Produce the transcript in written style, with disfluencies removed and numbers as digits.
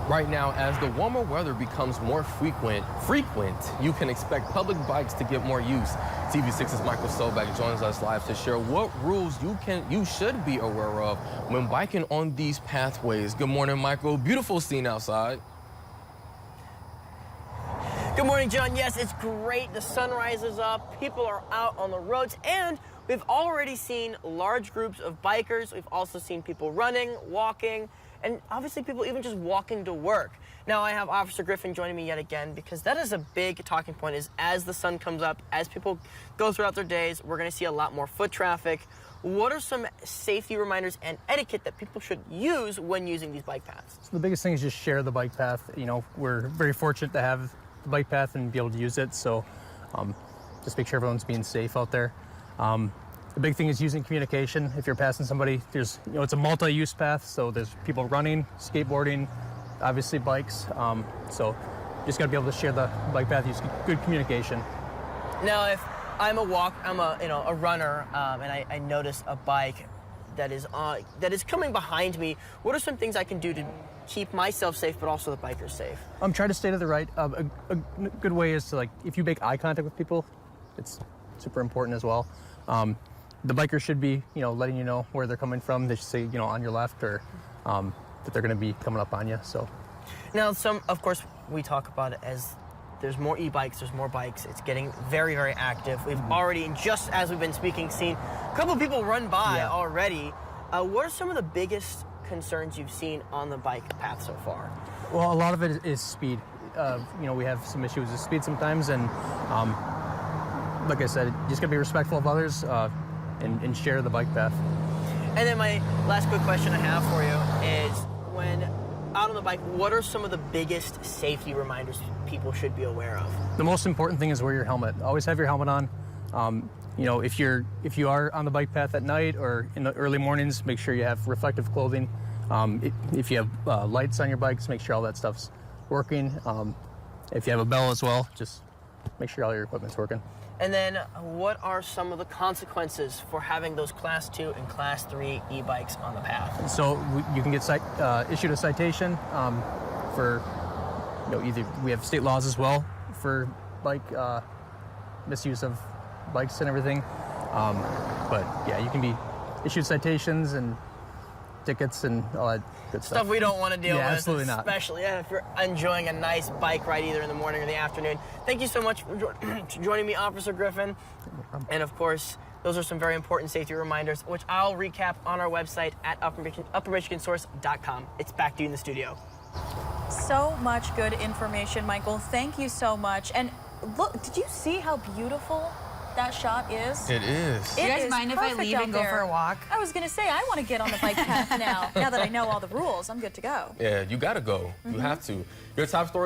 Right now, as the warmer weather becomes more frequent, you can expect public bikes to get more use. TV6's Michael Sobek joins us live to share what rules you should be aware of when biking on these pathways. Good morning, Michael. Beautiful scene outside. Good morning, John. Yes, it's great. The sun rises up, people are out on the roads, and we've already seen large groups of bikers. We've also seen people running, walking, and obviously people even just walking to work. Now I have Officer Griffin joining me yet again because that is a big talking point, is as the sun comes up, as people go throughout their days, we're going to see a lot more foot traffic. What are some safety reminders and etiquette that people should use when using these bike paths? So the biggest thing is just share the bike path. You know, we're very fortunate to have the bike path and be able to use it, so just make sure everyone's being safe out there. The big thing is using communication. If you're passing somebody, it's a multi-use path, so there's people running, skateboarding, obviously bikes. So just got to be able to share the bike path, use good communication. Now, if I'm a runner, and I notice a bike that is coming behind me, what are some things I can do to keep myself safe, but also the bikers safe? Try to stay to the right. A good way is to, if you make eye contact with people, it's super important as well. The bikers should be, letting you know where they're coming from. They should say, on your left, or that they're going to be coming up on you. So now, of course, we talk about it as there's more e-bikes, there's more bikes. It's getting very, very active. We've already, just as we've been speaking, seen a couple of people run by already. What are some of the biggest concerns you've seen on the bike path so far? Well, a lot of it is speed. We have some issues with speed sometimes, and like I said, just gotta be respectful of others and share the bike path. And then my last quick question I have for you is, when out on the bike, what are some of the biggest safety reminders people should be aware of? The most important thing is wear your helmet. Always have your helmet on. If you are on the bike path at night or in the early mornings, make sure you have reflective clothing. If you have lights on your bikes, make sure all that stuff's working. If you have a bell as well, just make sure all your equipment's working. And then what are some of the consequences for having those Class 2 and Class 3 e-bikes on the path? So you can get issued a citation for, either we have state laws as well for bike misuse of bikes and everything. But yeah, you can be issued citations and tickets and all that good stuff. We don't want to deal with. Absolutely not. Especially if you're enjoying a nice bike ride either in the morning or the afternoon. Thank you so much for joining me, Officer Griffin. And of course, those are some very important safety reminders, which I'll recap on our website at uppermichigansource.com. It's back to you in the studio. So much good information, Michael. Thank you so much. And look, did you see how beautiful that shot is? It is. Do you guys mind if I leave and go for a walk? I was going to say, I want to get on the bike path now. Now that I know all the rules, I'm good to go. Yeah, you got to go. You have to. Your top story.